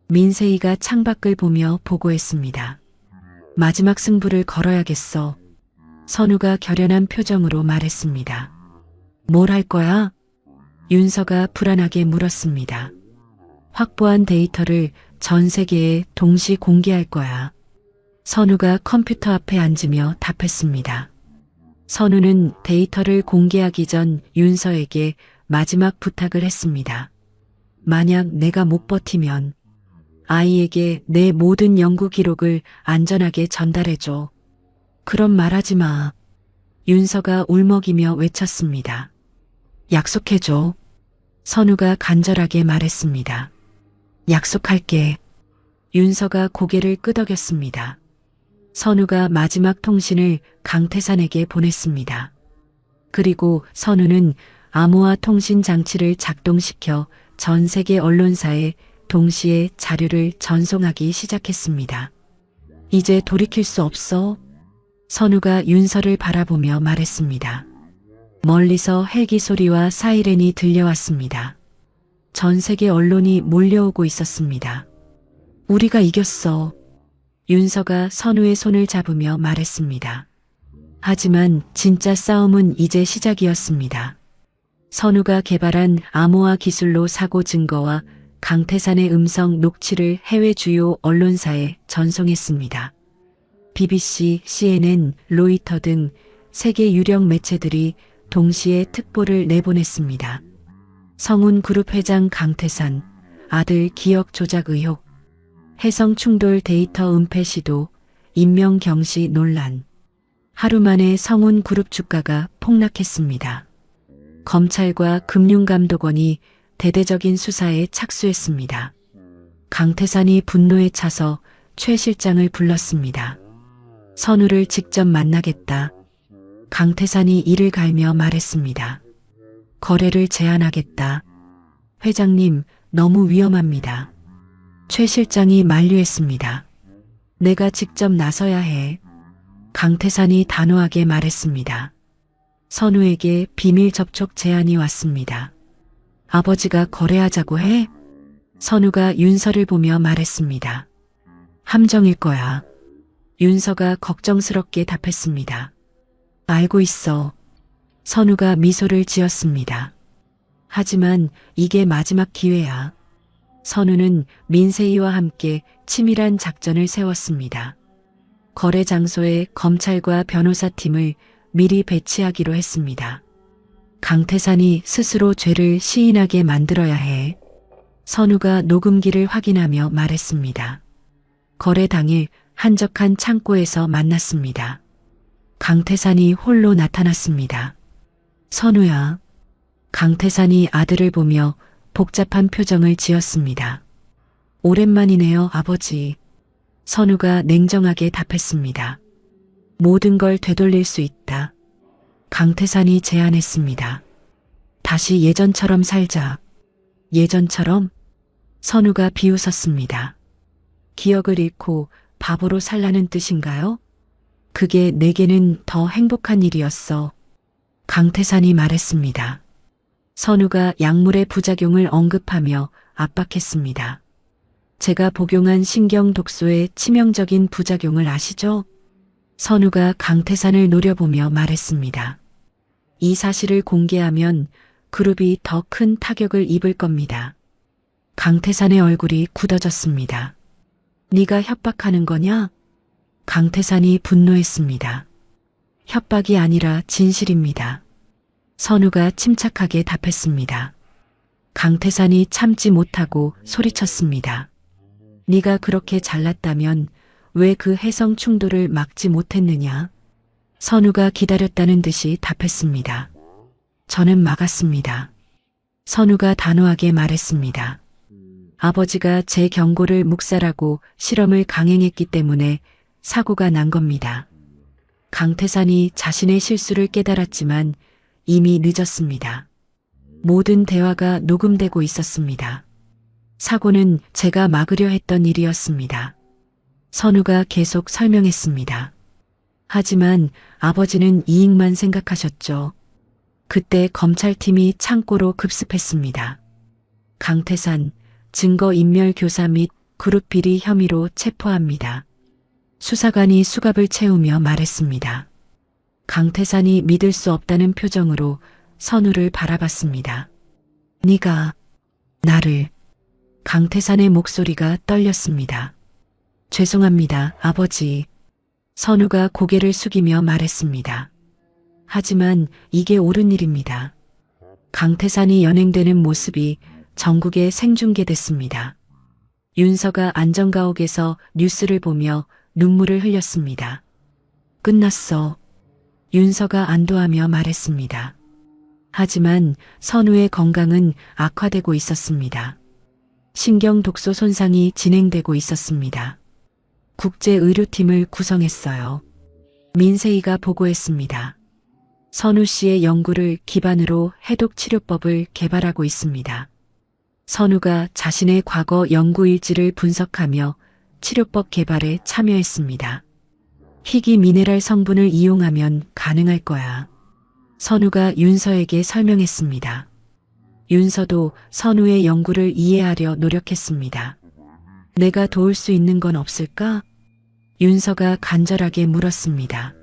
민세이가 창밖을 보며 보고했습니다. 마지막 승부를 걸어야겠어. 선우가 결연한 표정으로 말했습니다. 뭘 할 거야? 윤서가 불안하게 물었습니다. 확보한 데이터를 전 세계에 동시 공개할 거야. 선우가 컴퓨터 앞에 앉으며 답했습니다. 선우는 데이터를 공개하기 전 윤서에게 마지막 부탁을 했습니다. 만약 내가 못 버티면 아이에게 내 모든 연구 기록을 안전하게 전달해줘. 그럼 말하지 마. 윤서가 울먹이며 외쳤습니다. 약속해줘. 선우가 간절하게 말했습니다. 약속할게. 윤서가 고개를 끄덕였습니다. 선우가 마지막 통신을 강태산에게 보냈습니다. 그리고 선우는 암호화 통신 장치를 작동시켜 전 세계 언론사에 동시에 자료를 전송하기 시작했습니다. 이제 돌이킬 수 없어. 선우가 윤서를 바라보며 말했습니다. 멀리서 헬기 소리와 사이렌이 들려왔습니다. 전 세계 언론이 몰려오고 있었습니다. 우리가 이겼어. 윤서가 선우의 손을 잡으며 말했습니다. 하지만 진짜 싸움은 이제 시작이었습니다. 선우가 개발한 암호화 기술로 사고 증거와 강태산의 음성 녹취를 해외 주요 언론사에 전송했습니다. BBC, CNN, 로이터 등 세계 유력 매체들이 동시에 특보를 내보냈습니다. 성운그룹 회장 강태산, 아들 기억 조작 의혹, 해성 충돌 데이터 은폐 시도, 임명 경시 논란. 하루 만에 성운그룹 주가가 폭락했습니다. 검찰과 금융감독원이 대대적인 수사에 착수했습니다. 강태산이 분노에 차서 최 실장을 불렀습니다. 선우를 직접 만나겠다. 강태산이 이를 갈며 말했습니다. 거래를 제한하겠다. 회장님, 너무 위험합니다. 최 실장이 만류했습니다. 내가 직접 나서야 해. 강태산이 단호하게 말했습니다. 선우에게 비밀 접촉 제안이 왔습니다. 아버지가 거래하자고 해? 선우가 윤서를 보며 말했습니다. 함정일 거야. 윤서가 걱정스럽게 답했습니다. 알고 있어. 선우가 미소를 지었습니다. 하지만 이게 마지막 기회야. 선우는 민세이와 함께 치밀한 작전을 세웠습니다. 거래 장소에 검찰과 변호사팀을 미리 배치하기로 했습니다. 강태산이 스스로 죄를 시인하게 만들어야 해. 선우가 녹음기를 확인하며 말했습니다. 거래 당일 한적한 창고에서 만났습니다. 강태산이 홀로 나타났습니다. 선우야. 강태산이 아들을 보며 복잡한 표정을 지었습니다. 오랜만이네요, 아버지. 선우가 냉정하게 답했습니다. 모든 걸 되돌릴 수 있다. 강태산이 제안했습니다. 다시 예전처럼 살자. 예전처럼? 선우가 비웃었습니다. 기억을 잃고 바보로 살라는 뜻인가요? 그게 내게는 더 행복한 일이었어. 강태산이 말했습니다. 선우가 약물의 부작용을 언급하며 압박했습니다. 제가 복용한 신경 독소의 치명적인 부작용을 아시죠? 선우가 강태산을 노려보며 말했습니다. 이 사실을 공개하면 그룹이 더 큰 타격을 입을 겁니다. 강태산의 얼굴이 굳어졌습니다. 네가 협박하는 거냐? 강태산이 분노했습니다. 협박이 아니라 진실입니다. 선우가 침착하게 답했습니다. 강태산이 참지 못하고 소리쳤습니다. 네가 그렇게 잘났다면 왜 그 해성 충돌을 막지 못했느냐? 선우가 기다렸다는 듯이 답했습니다. 저는 막았습니다. 선우가 단호하게 말했습니다. 아버지가 제 경고를 묵살하고 실험을 강행했기 때문에 사고가 난 겁니다. 강태산이 자신의 실수를 깨달았지만 이미 늦었습니다. 모든 대화가 녹음되고 있었습니다. 사고는 제가 막으려 했던 일이었습니다. 선우가 계속 설명했습니다. 하지만 아버지는 이익만 생각하셨죠. 그때 검찰팀이 창고로 급습했습니다. 강태산, 증거인멸 교사 및 그룹 비리 혐의로 체포합니다. 수사관이 수갑을 채우며 말했습니다. 강태산이 믿을 수 없다는 표정으로 선우를 바라봤습니다. 네가 나를. 강태산의 목소리가 떨렸습니다. 죄송합니다, 아버지. 선우가 고개를 숙이며 말했습니다. 하지만 이게 옳은 일입니다. 강태산이 연행되는 모습이 전국에 생중계됐습니다. 윤서가 안전가옥에서 뉴스를 보며 눈물을 흘렸습니다. 끝났어. 윤서가 안도하며 말했습니다. 하지만 선우의 건강은 악화되고 있었습니다. 신경 독소 손상이 진행되고 있었습니다. 국제의료팀을 구성했어요. 민세이가 보고했습니다. 선우 씨의 연구를 기반으로 해독 치료법을 개발하고 있습니다. 선우가 자신의 과거 연구 일지를 분석하며 치료법 개발에 참여했습니다. 희귀 미네랄 성분을 이용하면 가능할 거야. 선우가 윤서에게 설명했습니다. 윤서도 선우의 연구를 이해하려 노력했습니다. 내가 도울 수 있는 건 없을까? 윤서가 간절하게 물었습니다.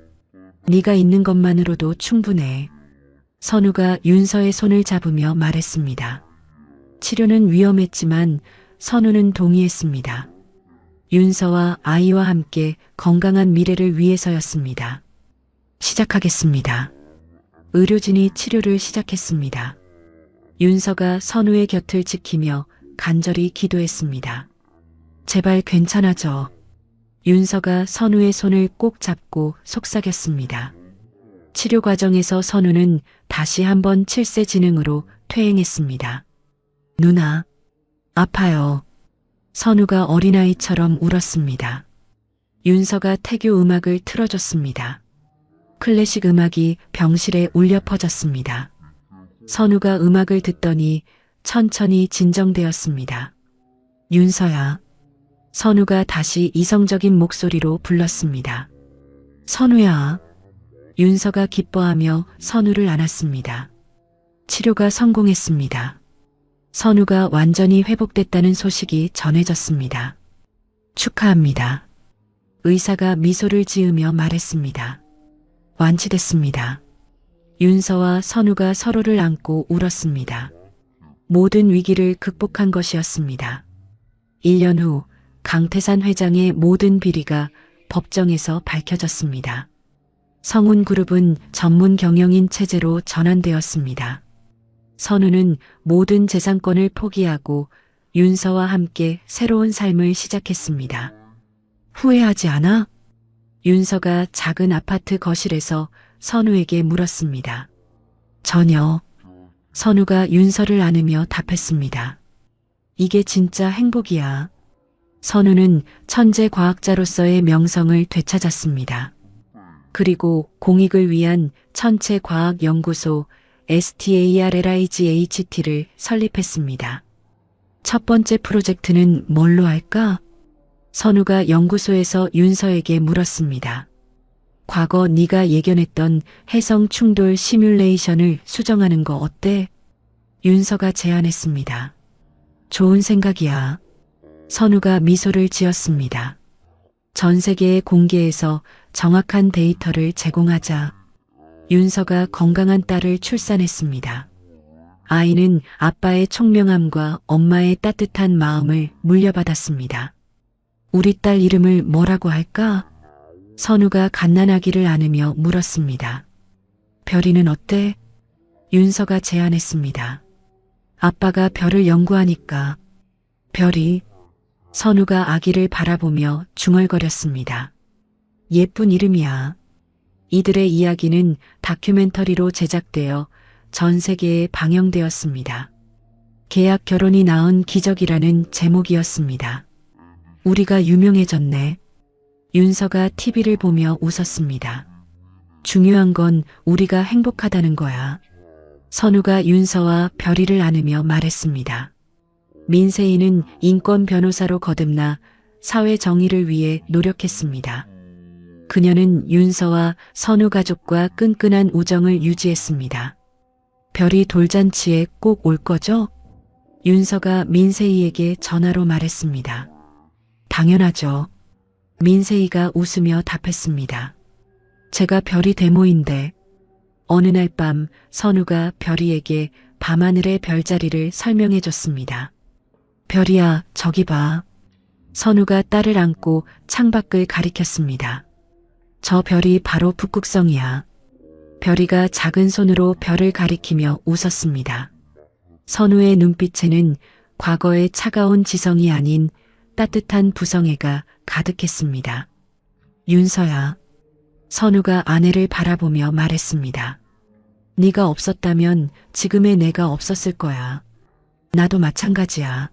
네가 있는 것만으로도 충분해. 선우가 윤서의 손을 잡으며 말했습니다. 치료는 위험했지만 선우는 동의했습니다. 윤서와 아이와 함께 건강한 미래를 위해서였습니다. 시작하겠습니다. 의료진이 치료를 시작했습니다. 윤서가 선우의 곁을 지키며 간절히 기도했습니다. 제발 괜찮아져. 윤서가 선우의 손을 꼭 잡고 속삭였습니다. 치료 과정에서 선우는 다시 한번 칠세 진흥으로 퇴행했습니다. 누나, 아파요. 선우가 어린아이처럼 울었습니다. 윤서가 태교 음악을 틀어줬습니다. 클래식 음악이 병실에 울려 퍼졌습니다. 선우가 음악을 듣더니 천천히 진정되었습니다. 윤서야. 선우가 다시 이성적인 목소리로 불렀습니다. 선우야. 윤서가 기뻐하며 선우를 안았습니다. 치료가 성공했습니다. 선우가 완전히 회복됐다는 소식이 전해졌습니다. 축하합니다. 의사가 미소를 지으며 말했습니다. 완치됐습니다. 윤서와 선우가 서로를 안고 울었습니다. 모든 위기를 극복한 것이었습니다. 1년 후 강태산 회장의 모든 비리가 법정에서 밝혀졌습니다. 성운그룹은 전문 경영인 체제로 전환되었습니다. 선우는 모든 재산권을 포기하고 윤서와 함께 새로운 삶을 시작했습니다. 후회하지 않아? 윤서가 작은 아파트 거실에서 선우에게 물었습니다. 전혀. 선우가 윤서를 안으며 답했습니다. 이게 진짜 행복이야. 선우는 천재 과학자로서의 명성을 되찾았습니다. 그리고 공익을 위한 천체과학연구소 STARLIGHT를 설립했습니다. 첫 번째 프로젝트는 뭘로 할까? 선우가 연구소에서 윤서에게 물었습니다. 과거 네가 예견했던 해성 충돌 시뮬레이션을 수정하는 거 어때? 윤서가 제안했습니다. 좋은 생각이야. 선우가 미소를 지었습니다. 전 세계에 공개해서 정확한 데이터를 제공하자. 윤서가 건강한 딸을 출산했습니다. 아이는 아빠의 총명함과 엄마의 따뜻한 마음을 물려받았습니다. 우리 딸 이름을 뭐라고 할까? 선우가 갓난아기를 안으며 물었습니다. 별이는 어때? 윤서가 제안했습니다. 아빠가 별을 연구하니까. 별이. 선우가 아기를 바라보며 중얼거렸습니다. 예쁜 이름이야. 이들의 이야기는 다큐멘터리로 제작되어 전 세계에 방영되었습니다. 계약 결혼이 낳은 기적이라는 제목이었습니다. 우리가 유명해졌네. 윤서가 TV를 보며 웃었습니다. 중요한 건 우리가 행복하다는 거야. 선우가 윤서와 별이를 안으며 말했습니다. 민세이는 인권 변호사로 거듭나 사회 정의를 위해 노력했습니다. 그녀는 윤서와 선우 가족과 끈끈한 우정을 유지했습니다. 별이 돌잔치에 꼭 올 거죠? 윤서가 민세이에게 전화로 말했습니다. 당연하죠. 민세이가 웃으며 답했습니다. 제가 별이 데모인데. 어느 날 밤 선우가 별이에게 밤하늘의 별자리를 설명해 줬습니다. 별이야, 저기 봐. 선우가 딸을 안고 창밖을 가리켰습니다. 저 별이 바로 북극성이야. 별이가 작은 손으로 별을 가리키며 웃었습니다. 선우의 눈빛에는 과거의 차가운 지성이 아닌 따뜻한 부성애가 가득했습니다. 윤서야. 선우가 아내를 바라보며 말했습니다. 네가 없었다면 지금의 내가 없었을 거야. 나도 마찬가지야.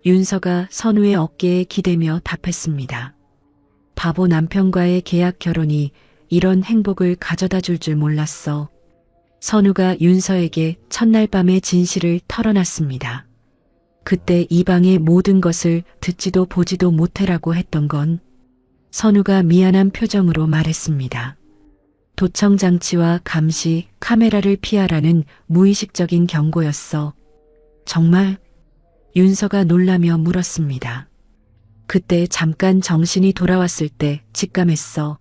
윤서가 선우의 어깨에 기대며 답했습니다. 바보 남편과의 계약 결혼이 이런 행복을 가져다 줄 줄 몰랐어. 선우가 윤서에게 첫날 밤의 진실을 털어놨습니다. 그때 이방의 모든 것을 듣지도 보지도 못해라고 했던 건 선우가 미안한 표정으로 말했습니다. 도청장치와 감시, 카메라를 피하라는 무의식적인 경고였어. 정말? 윤서가 놀라며 물었습니다. 그때 잠깐 정신이 돌아왔을 때 직감했어.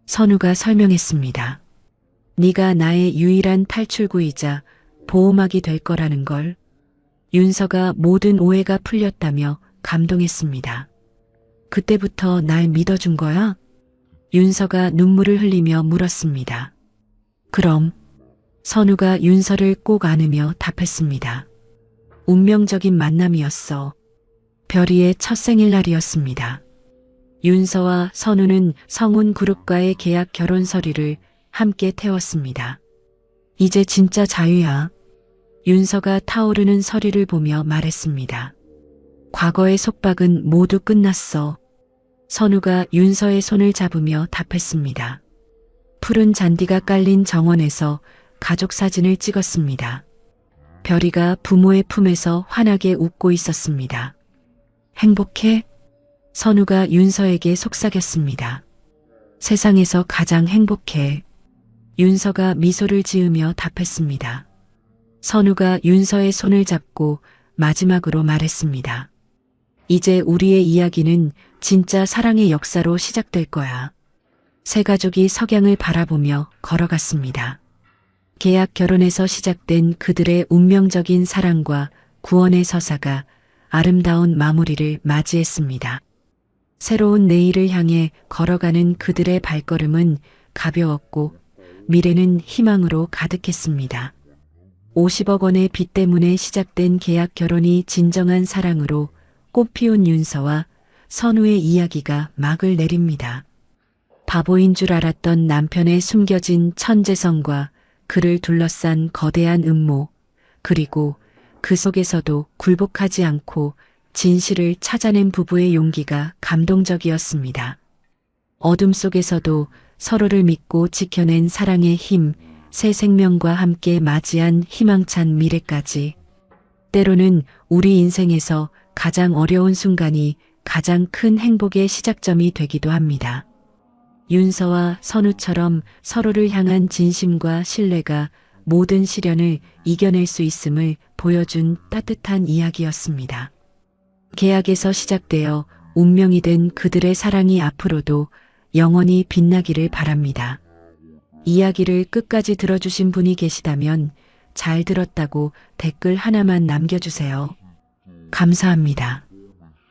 선우가 설명했습니다. 네가 나의 유일한 탈출구이자 보호막이 될 거라는 걸. 윤서가 모든 오해가 풀렸다며 감동했습니다. 그때부터 날 믿어준 거야? 윤서가 눈물을 흘리며 물었습니다. 그럼. 선우가 윤서를 꼭 안으며 답했습니다. 운명적인 만남이었어. 별이의 첫 생일날이었습니다. 윤서와 선우는 성운그룹과의 계약 결혼 서류를 함께 태웠습니다. 이제 진짜 자유야. 윤서가 타오르는 서리를 보며 말했습니다. 과거의 속박은 모두 끝났어. 선우가 윤서의 손을 잡으며 답했습니다. 푸른 잔디가 깔린 정원에서 가족 사진을 찍었습니다. 별이가 부모의 품에서 환하게 웃고 있었습니다. 행복해? 선우가 윤서에게 속삭였습니다. 세상에서 가장 행복해. 윤서가 미소를 지으며 답했습니다. 선우가 윤서의 손을 잡고 마지막으로 말했습니다. 이제 우리의 이야기는 진짜 사랑의 역사로 시작될 거야. 세 가족이 석양을 바라보며 걸어갔습니다. 계약 결혼에서 시작된 그들의 운명적인 사랑과 구원의 서사가 아름다운 마무리를 맞이했습니다. 새로운 내일을 향해 걸어가는 그들의 발걸음은 가벼웠고 미래는 희망으로 가득했습니다. 50억 원의 빚 때문에 시작된 계약 결혼이 진정한 사랑으로 꽃피운 윤서와 선우의 이야기가 막을 내립니다. 바보인 줄 알았던 남편의 숨겨진 천재성과 그를 둘러싼 거대한 음모, 그리고 그 속에서도 굴복하지 않고 진실을 찾아낸 부부의 용기가 감동적이었습니다. 어둠 속에서도 서로를 믿고 지켜낸 사랑의 힘, 새 생명과 함께 맞이한 희망찬 미래까지. 때로는 우리 인생에서 가장 어려운 순간이 가장 큰 행복의 시작점이 되기도 합니다. 윤서와 선우처럼 서로를 향한 진심과 신뢰가 모든 시련을 이겨낼 수 있음을 보여준 따뜻한 이야기였습니다. 계약에서 시작되어 운명이 된 그들의 사랑이 앞으로도 영원히 빛나기를 바랍니다. 이야기를 끝까지 들어주신 분이 계시다면 잘 들었다고 댓글 하나만 남겨주세요. 감사합니다.